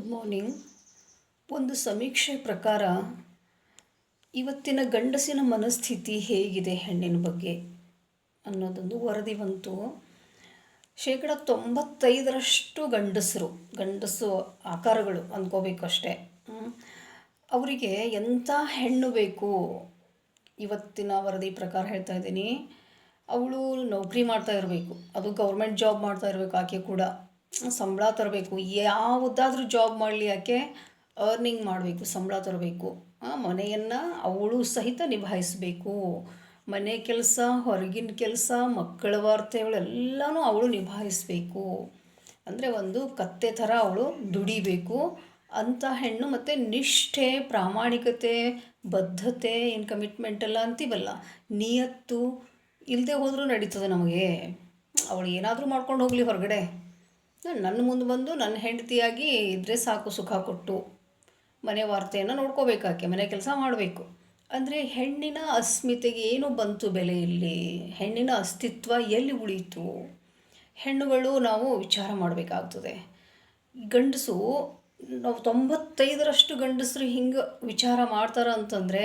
Good morning. ಒಂದು ಸಮೀಕ್ಷೆ ಪ್ರಕಾರ ಇವತ್ತಿನ ಗಂಡಸಿನ ಮನಸ್ಥಿತಿ ಹೇಗಿದೆ ಹೆಣ್ಣಿನ ಬಗ್ಗೆ ಅನ್ನೋದೊಂದು ವರದಿ ಬಂತು. 95% ಗಂಡಸು ಆಕಾರಗಳು ಅಂದ್ಕೋಬೇಕಷ್ಟೆ. ಅವರಿಗೆ ಎಂಥ ಹೆಣ್ಣು ಬೇಕು? ಇವತ್ತಿನ ವರದಿ ಪ್ರಕಾರ ಹೇಳ್ತಾ ಇದ್ದೀನಿ. ಅವಳು ನೌಕರಿ ಮಾಡ್ತಾ ಇರಬೇಕು, ಅದು ಗೌರ್ಮೆಂಟ್ ಜಾಬ್ ಮಾಡ್ತಾ ಇರಬೇಕು. ಆಕೆ ಕೂಡ ಸಂಬಳ ತರಬೇಕು. ಯಾವುದಾದ್ರೂ ಜಾಬ್ ಮಾಡಲಿ, ಆಕೆ ಅರ್ನಿಂಗ್ ಮಾಡಬೇಕು, ಸಂಬಳ ತರಬೇಕು. ಮನೆಯನ್ನು ಅವಳು ಸಹಿತ ನಿಭಾಯಿಸಬೇಕು. ಮನೆ ಕೆಲಸ, ಹೊರಗಿನ ಕೆಲಸ, ಮಕ್ಕಳ ವಾರ್ತೆಗಳೆಲ್ಲನೂ ಅವಳು ನಿಭಾಯಿಸಬೇಕು. ಅಂದರೆ ಒಂದು ಕತ್ತೆ ಥರ ಅವಳು ದುಡಿಬೇಕು ಅಂಥ ಹೆಣ್ಣು. ಮತ್ತು ನಿಷ್ಠೆ, ಪ್ರಾಮಾಣಿಕತೆ, ಬದ್ಧತೆ, ಕಮಿಟ್ಮೆಂಟ್ ಎಲ್ಲ ಅಂತೀವಲ್ಲ, ನಿಯತ್ತು ಇಲ್ಲದೆ ಹೋದರೂ ನಡೀತದೆ ನಮಗೆ. ಅವಳು ಏನಾದರೂ ಮಾಡ್ಕೊಂಡು ಹೋಗಲಿ ಹೊರಗಡೆ, ನನ್ನ ಮುಂದೆ ಬಂದು ನನ್ನ ಹೆಂಡತಿಯಾಗಿ ಇದ್ದರೆ ಸಾಕು. ಸುಖ ಕೊಟ್ಟು ಮನೆ ವಾರ್ತೆಯನ್ನು ನೋಡ್ಕೋಬೇಕಾಕೆ, ಮನೆ ಕೆಲಸ ಮಾಡಬೇಕು. ಅಂದರೆ ಹೆಣ್ಣಿನ ಅಸ್ಮಿತೆಗೆ ಏನು ಬಂತು ಬೆಲೆ? ಇಲ್ಲಿ ಹೆಣ್ಣಿನ ಅಸ್ತಿತ್ವ ಎಲ್ಲಿ ಉಳೀತು? ಹೆಣ್ಣುಗಳು ನಾವು ವಿಚಾರ ಮಾಡಬೇಕಾಗ್ತದೆ. ಗಂಡಸು ನಾವು 95% ಗಂಡಸರು ಹಿಂಗೆ ವಿಚಾರ ಮಾಡ್ತಾರೆ ಅಂತಂದರೆ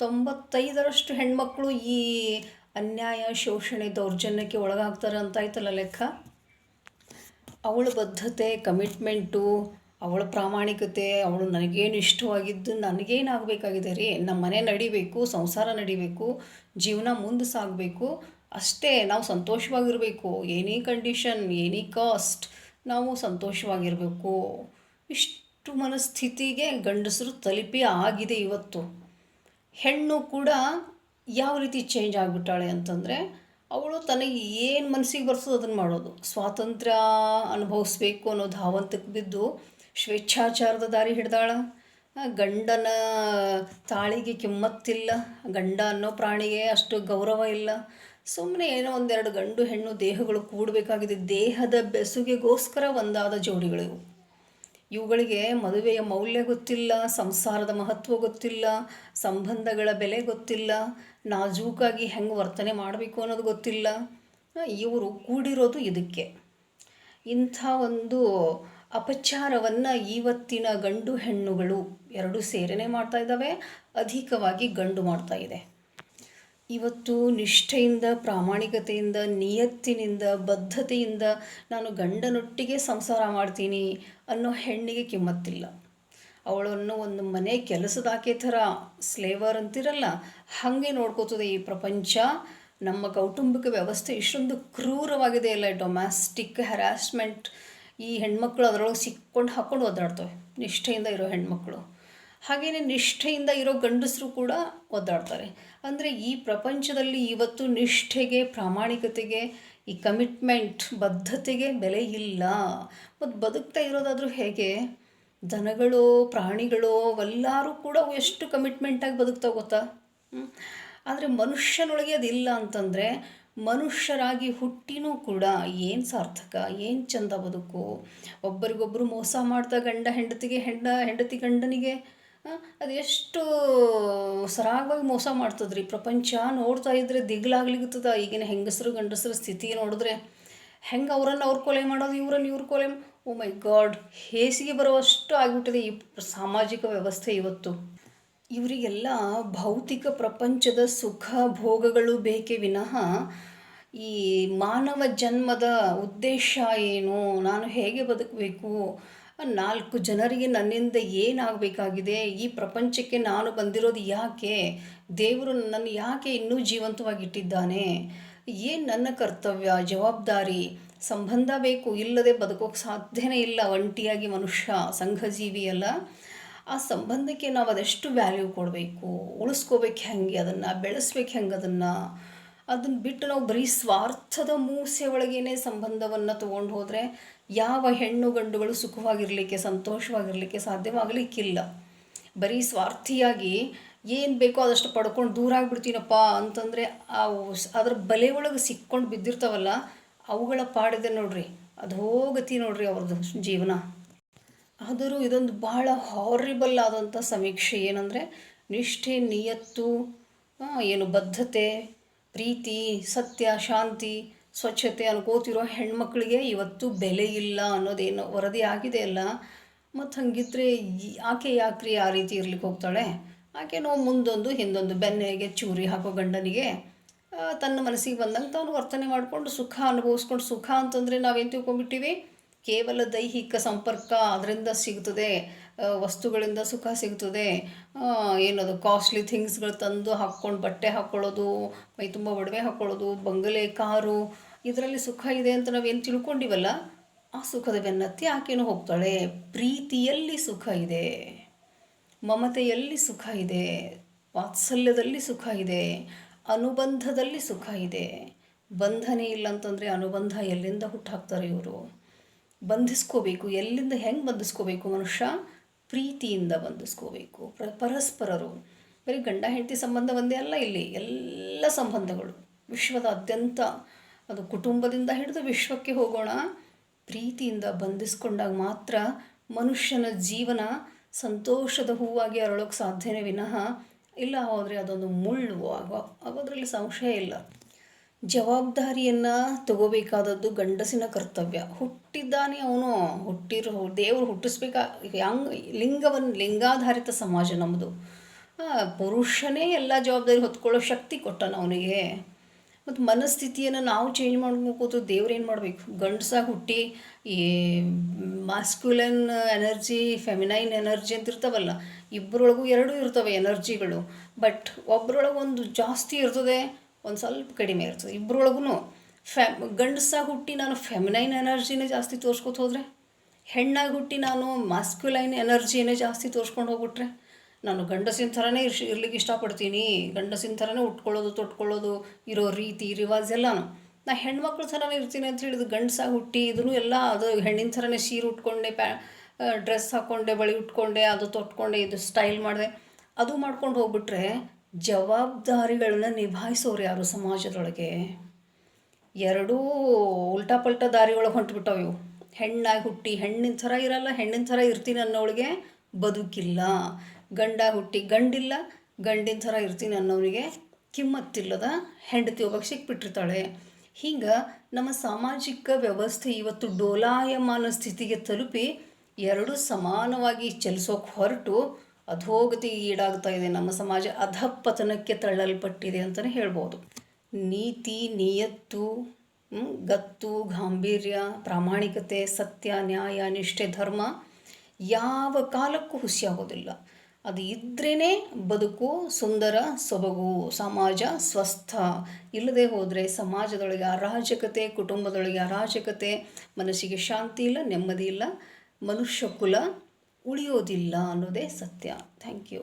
95% ಹೆಣ್ಮಕ್ಳು ಈ ಅನ್ಯಾಯ, ಶೋಷಣೆ, ದೌರ್ಜನ್ಯಕ್ಕೆ ಒಳಗಾಗ್ತಾರೆ ಅಂತಾಯ್ತಲ್ಲ ಲೆಕ್ಕ. ಅವಳ ಬದ್ಧತೆ, ಕಮಿಟ್ಮೆಂಟು, ಅವಳ ಪ್ರಾಮಾಣಿಕತೆ, ಅವಳು ನನಗೇನು ಇಷ್ಟವಾಗಿದ್ದು ನನಗೇನಾಗಬೇಕಾಗಿದೆ ರೀ, ನಮ್ಮ ಮನೆ ನಡಿಬೇಕು, ಸಂಸಾರ ನಡಿಬೇಕು, ಜೀವನ ಮುಂದೆ ಸಾಗಬೇಕು, ಅಷ್ಟೇ. ನಾವು ಸಂತೋಷವಾಗಿರಬೇಕು. ಎನಿ ಕಂಡೀಷನ್, ಎನಿ ಕಾಸ್ಟ್ ನಾವು ಸಂತೋಷವಾಗಿರಬೇಕು. ಇಷ್ಟು ಮನಸ್ಥಿತಿಗೆ ಗಂಡಸರು ತಲುಪಿ ಆಗಿದೆ ಇವತ್ತು. ಹೆಣ್ಣು ಕೂಡ ಯಾವ ರೀತಿ ಚೇಂಜ್ ಆಗಿಬಿಟ್ಟಾಳೆ ಅಂತಂದರೆ, ಅವಳು ತನಗೆ ಏನು ಮನಸ್ಸಿಗೆ ಬರ್ತದೋ ಅದನ್ನು ಮಾಡೋದು. ಸ್ವಾತಂತ್ರ್ಯ ಅನುಭವಿಸ್ಬೇಕು ಅನ್ನೋ ಧಾವಂತಕ್ಕೆ ಬಿದ್ದು ಸ್ವೇಚ್ಛಾಚಾರದ ದಾರಿ ಹಿಡ್ದಾಳ. ಗಂಡನ ತಾಳಿಗೆ ಕಿಮ್ಮತ್ತಿಲ್ಲ, ಗಂಡ ಅನ್ನೋ ಪ್ರಾಣಿಗೆ ಅಷ್ಟು ಗೌರವ ಇಲ್ಲ. ಸುಮ್ಮನೆ ಏನೋ ಒಂದೆರಡು ಗಂಡು ಹೆಣ್ಣು ದೇಹಗಳು ಕೂಡಬೇಕಾಗಿದೆ. ದೇಹದ ಬೆಸುಗೆಗೋಸ್ಕರ ಒಂದಾದ ಜೋಡಿಗಳಿವು. ಇವುಗಳಿಗೆ ಮದುವೆಯ ಮೌಲ್ಯ ಗೊತ್ತಿಲ್ಲ, ಸಂಸಾರದ ಮಹತ್ವ ಗೊತ್ತಿಲ್ಲ, ಸಂಬಂಧಗಳ ಬೆಲೆ ಗೊತ್ತಿಲ್ಲ, ನಾಜೂಕಾಗಿ ಹೆಂಗೆ ವರ್ತನೆ ಮಾಡಬೇಕು ಅನ್ನೋದು ಗೊತ್ತಿಲ್ಲ. ಇವರು ಕೂಡಿರೋದು ಇದಕ್ಕೆ. ಇಂಥ ಒಂದು ಅಪಚಾರವನ್ನು ಇವತ್ತಿನ ಗಂಡು ಹೆಣ್ಣುಗಳು ಎರಡೂ ಸೇರನೆ ಮಾಡ್ತಾ ಇದ್ದಾವೆ. ಅಧಿಕವಾಗಿ ಗಂಡು ಮಾಡ್ತಾ ಇದೆ. ಇವತ್ತು ನಿಷ್ಠೆಯಿಂದ, ಪ್ರಾಮಾಣಿಕತೆಯಿಂದ, ನಿಯತ್ತಿನಿಂದ, ಬದ್ಧತೆಯಿಂದ ನಾನು ಗಂಡನೊಟ್ಟಿಗೆ ಸಂಸಾರ ಮಾಡ್ತೀನಿ ಅನ್ನೋ ಹೆಣ್ಣಿಗೆ ಕಿಮ್ಮತ್ತಿಲ್ಲ. ಅವಳನ್ನು ಒಂದು ಮನೆ ಕೆಲಸದಾಕೆ ಥರ, ಸ್ಲೇವರ್ ಅಂತಿರಲ್ಲ, ಹಾಗೆ ನೋಡ್ಕೋತದೆ ಈ ಪ್ರಪಂಚ. ನಮ್ಮ ಕೌಟುಂಬಿಕ ವ್ಯವಸ್ಥೆ ಇಷ್ಟೊಂದು ಕ್ರೂರವಾಗಿದೆ ಅಲ್ಲ. ಡೊಮ್ಯಾಸ್ಟಿಕ್ ಹ್ಯಾರಾಸ್ಮೆಂಟ್, ಈ ಹೆಣ್ಮಕ್ಳು ಅದರೊಳಗೆ ಹಾಕ್ಕೊಂಡು ಒದ್ದಾಡ್ತವೆ. ನಿಷ್ಠೆಯಿಂದ ಇರೋ ಹೆಣ್ಮಕ್ಳು, ಹಾಗೆಯೇ ನಿಷ್ಠೆಯಿಂದ ಇರೋ ಗಂಡಸರು ಕೂಡ ಒದ್ದಾಡ್ತಾರೆ. ಅಂದರೆ ಈ ಪ್ರಪಂಚದಲ್ಲಿ ಇವತ್ತು ನಿಷ್ಠೆಗೆ, ಪ್ರಾಮಾಣಿಕತೆಗೆ, ಈ ಕಮಿಟ್ಮೆಂಟ್, ಬದ್ಧತೆಗೆ ಬೆಲೆ ಇಲ್ಲ. ಮತ್ತು ಬದುಕ್ತಾ ಇರೋದಾದರೂ ಹೇಗೆ? ದನಗಳು, ಪ್ರಾಣಿಗಳು ಅವೆಲ್ಲರೂ ಕೂಡ ಎಷ್ಟು ಕಮಿಟ್ಮೆಂಟಾಗಿ ಬದುಕ್ತಾವೆ ಗೊತ್ತಾ? ಆದರೆ ಮನುಷ್ಯನೊಳಗೆ ಅದಿಲ್ಲ ಅಂತಂದರೆ, ಮನುಷ್ಯರಾಗಿ ಹುಟ್ಟಿನೂ ಕೂಡ ಏನು ಸಾರ್ಥಕ, ಏನು ಚಂದ ಬದುಕು? ಒಬ್ಬರಿಗೊಬ್ಬರು ಮೋಸ ಮಾಡ್ತಾ ಗಂಡ ಹೆಂಡತಿಗೆ, ಹೆಂಡತಿ ಗಂಡನಿಗೆ ಅದೆಷ್ಟು ಸರಾಗವಾಗಿ ಮೋಸ ಮಾಡ್ತದ್ರಿ ಪ್ರಪಂಚ. ನೋಡ್ತಾ ಇದ್ದರೆ ದಿಗ್ಲಾಗ್ಲಿಕ್ಕದ. ಈಗಿನ ಹೆಂಗಸರು ಗಂಡಸರ ಸ್ಥಿತಿ ನೋಡಿದ್ರೆ ಹೆಂಗೆ ಅವರನ್ನು ಅವ್ರು ಕೊಲೆ ಮಾಡೋದು, ಇವ್ರು ಕೊಲೆ. ಓ ಮೈ ಗಾಡ್, ಹೇಸಿಗೆ ಬರುವಷ್ಟು ಆಗಿಬಿಟ್ಟಿದೆ ಈ ಸಾಮಾಜಿಕ ವ್ಯವಸ್ಥೆ ಇವತ್ತು. ಇವರಿಗೆಲ್ಲ ಭೌತಿಕ ಪ್ರಪಂಚದ ಸುಖ ಭೋಗಗಳು ಬೇಕೇ ವಿನಃ ಈ ಮಾನವ ಜನ್ಮದ ಉದ್ದೇಶ ಏನು, ನಾನು ಹೇಗೆ ಬದುಕಬೇಕು, 4 ಜನರಿಗೆ ನನ್ನಿಂದ ಏನಾಗಬೇಕಾಗಿದೆ, ಈ ಪ್ರಪಂಚಕ್ಕೆ ನಾನು ಬಂದಿರೋದು ಯಾಕೆ, ದೇವರು ನನ್ನನ್ನು ಯಾಕೆ ಇನ್ನೂ ಜೀವಂತವಾಗಿಟ್ಟಿದ್ದಾನೆ, ಏನು ನನ್ನ ಕರ್ತವ್ಯ, ಜವಾಬ್ದಾರಿ. ಸಂಬಂಧ ಬೇಕು, ಇಲ್ಲದೆ ಬದುಕೋಕ್ಕೆ ಸಾಧ್ಯನೇ ಇಲ್ಲ. ಒಂಟಿಯಾಗಿ ಮನುಷ್ಯ ಸಂಘಜೀವಿ ಅಲ್ಲ. ಆ ಸಂಬಂಧಕ್ಕೆ ನಾವು ಅದೆಷ್ಟು ವ್ಯಾಲ್ಯೂ ಕೊಡಬೇಕು, ಉಳಿಸ್ಕೋಬೇಕು ಹೆಂಗೆ, ಅದನ್ನು ಬೆಳೆಸ್ಬೇಕು ಹೆಂಗೆ, ಅದನ್ನು ಬಿಟ್ಟು ನಾವು ಬರೀ ಸ್ವಾರ್ಥದ ಮೂಸೆ ಒಳಗೇನೆ ಸಂಬಂಧವನ್ನು ತೊಗೊಂಡು ಹೋದರೆ ಯಾವ ಹೆಣ್ಣು ಗಂಡುಗಳು ಸುಖವಾಗಿರಲಿಕ್ಕೆ, ಸಂತೋಷವಾಗಿರಲಿಕ್ಕೆ ಸಾಧ್ಯವಾಗಲಿಕ್ಕಿಲ್ಲ. ಬರೀ ಸ್ವಾರ್ಥಿಯಾಗಿ ಏನು ಬೇಕೋ ಅದಷ್ಟು ಪಡ್ಕೊಂಡು ದೂರ ಆಗಿಬಿಡ್ತೀನಪ್ಪ ಅಂತಂದರೆ ಅದ್ರ ಬಲೆ ಒಳಗೆ ಸಿಕ್ಕೊಂಡು ಬಿದ್ದಿರ್ತಾವಲ್ಲ, ಅವುಗಳ ಪಾಡಿದೆ ನೋಡ್ರಿ, ಅದು ಹೋಗತಿ ನೋಡ್ರಿ ಅವ್ರದ್ದು ಜೀವನ. ಆದರೂ ಇದೊಂದು ಭಾಳ ಹಾರಿಬಲ್ ಆದಂಥ ಸಮೀಕ್ಷೆ. ಏನಂದರೆ ನಿಷ್ಠೆ, ನಿಯತ್ತು, ಬದ್ಧತೆ, ಪ್ರೀತಿ, ಸತ್ಯ, ಶಾಂತಿ, ಸ್ವಚ್ಛತೆ ಅನ್ಕೋತಿರೋ ಹೆಣ್ಮಕ್ಳಿಗೆ ಇವತ್ತು ಬೆಲೆ ಇಲ್ಲ ಅನ್ನೋದೇನು ವರದಿ ಆಗಿದೆ ಅಲ್ಲ, ಮತ್ತು ಹಂಗಿದ್ರೆ ಆಕೆ ಯಾಕ್ರಿ ಆ ರೀತಿ ಇರ್ಲಿಕ್ಕೆ ಹೋಗ್ತಾಳೆ? ಆಕೆನೋ ಮುಂದೊಂದು ಹಿಂದೊಂದು ಬೆನ್ನಿಗೆ ಚೂರಿ ಹಾಕೋ ಗಂಡನಿಗೆ ತನ್ನ ಮನಸ್ಸಿಗೆ ಬಂದಂಗೆ ತಾನು ವರ್ತನೆ ಮಾಡಿಕೊಂಡು ಸುಖ ಅನುಭವಿಸ್ಕೊಂಡು, ಸುಖ ಅಂತಂದರೆ ನಾವೇನು ತಿಳ್ಕೊಂಡ್ಬಿಟ್ಟಿವಿ? ಕೇವಲ ದೈಹಿಕ ಸಂಪರ್ಕ ಅದರಿಂದ ಸಿಗ್ತದೆ, ವಸ್ತುಗಳಿಂದ ಸುಖ ಸಿಗ್ತದೆ, ಏನದು ಕಾಸ್ಟ್ಲಿ ಥಿಂಗ್ಸ್ಗಳು ತಂದು ಹಾಕ್ಕೊಂಡು ಬಟ್ಟೆ ಹಾಕ್ಕೊಳ್ಳೋದು, ಮೈ ತುಂಬ ಒಡವೆ ಹಾಕ್ಕೊಳ್ಳೋದು, ಬಂಗಲೆ ಕಾರು, ಇದರಲ್ಲಿ ಸುಖ ಇದೆ ಅಂತ ನಾವೇನು ತಿಳ್ಕೊಂಡಿವಲ್ಲ, ಆ ಸುಖದ ಬೆನ್ನತ್ತಿ ಆಕೆನೂ ಹೋಗ್ತಾಳೆ. ಪ್ರೀತಿಯಲ್ಲಿ ಸುಖ ಇದೆ, ಮಮತೆಯಲ್ಲಿ ಸುಖ ಇದೆ, ವಾತ್ಸಲ್ಯದಲ್ಲಿ ಸುಖ ಇದೆ, ಅನುಬಂಧದಲ್ಲಿ ಸುಖ ಇದೆ. ಬಂಧನೇ ಇಲ್ಲ ಅಂತಂದರೆ ಅನುಬಂಧ ಎಲ್ಲಿಂದ ಹುಟ್ಟಾಕ್ತಾರೆ ಇವರು? ಬಂಧಿಸ್ಕೋಬೇಕು. ಎಲ್ಲಿಂದ ಹೆಂಗೆ ಬಂಧಿಸ್ಕೋಬೇಕು ಮನುಷ್ಯ? ಪ್ರೀತಿಯಿಂದ ಬಂಧಿಸ್ಕೋಬೇಕು. ಪರಸ್ಪರರು ಬರೀ ಗಂಡ ಹೆಂಡತಿ ಸಂಬಂಧ ಒಂದೇ ಅಲ್ಲ, ಇಲ್ಲಿ ಎಲ್ಲ ಸಂಬಂಧಗಳು ವಿಶ್ವದಾದ್ಯಂತ, ಅದು ಕುಟುಂಬದಿಂದ ಹಿಡಿದು ವಿಶ್ವಕ್ಕೆ ಹೋಗೋಣ, ಪ್ರೀತಿಯಿಂದ ಬಂಧಿಸ್ಕೊಂಡಾಗ ಮಾತ್ರ ಮನುಷ್ಯನ ಜೀವನ ಸಂತೋಷದ ಹೂವಾಗಿ ಅರಳೋಕ್ಕೆ ಸಾಧ್ಯನೇ ವಿನಃ ಇಲ್ಲ ಹೋದರೆ ಅದೊಂದು ಮುಳ್ಳು ಆಗೋದ್ರಲ್ಲಿ ಸಂಶಯ ಇಲ್ಲ. ಜವಾಬ್ದಾರಿಯನ್ನು ತಗೋಬೇಕಾದದ್ದು ಗಂಡಸಿನ ಕರ್ತವ್ಯ. ಹುಟ್ಟಿದ್ದಾನೆ ಅವನು, ದೇವರು ಹುಟ್ಟಿಸ್ಬೇಕಾ ಲಿಂಗಾಧಾರಿತ ಸಮಾಜ ನಮ್ಮದು. ಪುರುಷನೇ ಎಲ್ಲ ಜವಾಬ್ದಾರಿ ಹೊತ್ಕೊಳ್ಳೋ ಶಕ್ತಿ ಕೊಟ್ಟನು ಅವನಿಗೆ. ಮತ್ತು ಮನಸ್ಥಿತಿಯನ್ನು ನಾವು ಚೇಂಜ್ ಮಾಡ್ಕೋದು ದೇವ್ರು ಏನು ಮಾಡಬೇಕು? ಗಂಡಸಾಗಿ ಹುಟ್ಟಿ ಈ ಮಾಸ್ಕ್ಯುಲನ್ ಎನರ್ಜಿ, ಫೆಮಿನೈನ್ ಎನರ್ಜಿ ಅಂತ ಇರ್ತಾವಲ್ಲ, ಇಬ್ಬರೊಳಗೂ ಎರಡೂ ಇರ್ತವೆ ಎನರ್ಜಿಗಳು. ಬಟ್ ಒಬ್ಬರೊಳಗೆ ಒಂದು ಜಾಸ್ತಿ ಇರ್ತದೆ, ಒಂದು ಸ್ವಲ್ಪ ಕಡಿಮೆ ಇರ್ತದೆ. ಇಬ್ಬರೊಳಗೂ ಗಂಡಸಾಗಿ ಹುಟ್ಟಿ ನಾನು ಫೆಮಿನೈನ್ ಎನರ್ಜಿನೇ ಜಾಸ್ತಿ ತೋರಿಸ್ಕೊತ ಹೋದರೆ, ಹೆಣ್ಣಾಗಿ ಹುಟ್ಟಿ ನಾನು ಮಾಸ್ಕ್ಯುಲೈನ್ ಎನರ್ಜಿನೇ ಜಾಸ್ತಿ ತೋರಿಸ್ಕೊಂಡು ಹೋಗ್ಬಿಟ್ರೆ, ನಾನು ಗಂಡಸಿನ ಥರನೇ ಇರ್ಲಿಕ್ಕೆ ಇಷ್ಟಪಡ್ತೀನಿ, ಗಂಡಸಿನ ಥರನೇ ಉಟ್ಕೊಳ್ಳೋದು, ತೊಟ್ಕೊಳ್ಳೋದು, ಇರೋ ರೀತಿ ರಿವಾಜ್ ಎಲ್ಲನೂ ನಾ ಹೆಣ್ಮಕ್ಳ ಥರನೇ ಇರ್ತೀನಿ ಅಂತ ಹೇಳಿದ್ದು, ಗಂಡಸಾಗಿ ಹುಟ್ಟಿ ಇದನ್ನು ಎಲ್ಲ ಅದು ಹೆಣ್ಣಿನ ಥರನೇ ಸೀರೆ ಉಟ್ಕೊಂಡೆ, ಡ್ರೆಸ್ ಹಾಕ್ಕೊಂಡೆ, ಬಳೆ ಉಟ್ಕೊಂಡೆ, ಅದು ತೊಟ್ಕೊಂಡೆ, ಇದು ಸ್ಟೈಲ್ ಮಾಡಿದೆ, ಅದು ಮಾಡ್ಕೊಂಡು ಹೋಗ್ಬಿಟ್ರೆ ಜವಾಬ್ದಾರಿಗಳನ್ನ ನಿಭಾಯಿಸೋರು ಯಾರು ಸಮಾಜದೊಳಗೆ? ಎರಡೂ ಉಲ್ಟಾ ಪಲ್ಟಾ ದಾರಿಯೊಳಗೆ ಹೊಂಟ್ಬಿಟ್ಟವು ಇವು. ಹೆಣ್ಣಾಗಿ ಹುಟ್ಟಿ ಹೆಣ್ಣಿನ ಥರ ಇರಲ್ಲ, ಹೆಣ್ಣಿನ ಥರ ಇರ್ತೀನಿ ಅನ್ನೋಳಿಗೆ ಬದುಕಿಲ್ಲ. ಗಂಡ ಹುಟ್ಟಿ ಗಂಡಿಲ್ಲ, ಗಂಡಿನ ಥರ ಇರ್ತೀನಿ ಅನ್ನೋನಿಗೆ ಕಿಮ್ಮತ್ತಿಲ್ಲದ ಹೆಂಡತಿ ಒಬ್ಬಕ್ಕೆ ಸಿಕ್ಬಿಟ್ಟಿರ್ತಾಳೆ. ಹಿಂಗೆ ನಮ್ಮ ಸಾಮಾಜಿಕ ವ್ಯವಸ್ಥೆ ಇವತ್ತು ಡೋಲಾಯಮಾನ ಸ್ಥಿತಿಗೆ ತಲುಪಿ ಎರಡು ಸಮಾನವಾಗಿ ಚಲಿಸೋಕೆ ಹೊರಟು ಅಧೋಗತಿಗೆ ಈಡಾಗ್ತಾ ಇದೆ. ನಮ್ಮ ಸಮಾಜ ಅಧಃಪತನಕ್ಕೆ ತಳ್ಳಲ್ಪಟ್ಟಿದೆ ಅಂತಲೇ ಹೇಳ್ಬೋದು. ನೀತಿ, ನಿಯತ್ತು, ಗತ್ತು, ಗಾಂಭೀರ್ಯ, ಪ್ರಾಮಾಣಿಕತೆ, ಸತ್ಯ, ನ್ಯಾಯ, ನಿಷ್ಠೆ, ಧರ್ಮ ಯಾವ ಕಾಲಕ್ಕೂ ಹುಸಿಯಾಗೋದಿಲ್ಲ. ಅದು ಇದ್ರೇ ಬದುಕು ಸುಂದರ, ಸೊಬಗು, ಸಮಾಜ ಸ್ವಸ್ಥ. ಇಲ್ಲದೆ ಹೋದರೆ ಸಮಾಜದೊಳಗೆ ಅರಾಜಕತೆ, ಕುಟುಂಬದೊಳಗೆ ಅರಾಜಕತೆ, ಮನಸ್ಸಿಗೆ ಶಾಂತಿ ಇಲ್ಲ, ನೆಮ್ಮದಿ ಇಲ್ಲ, ಮನುಷ್ಯ ಕುಲ ಉಳಿಯೋದಿಲ್ಲ ಅನ್ನೋದೇ ಸತ್ಯ. Thank you.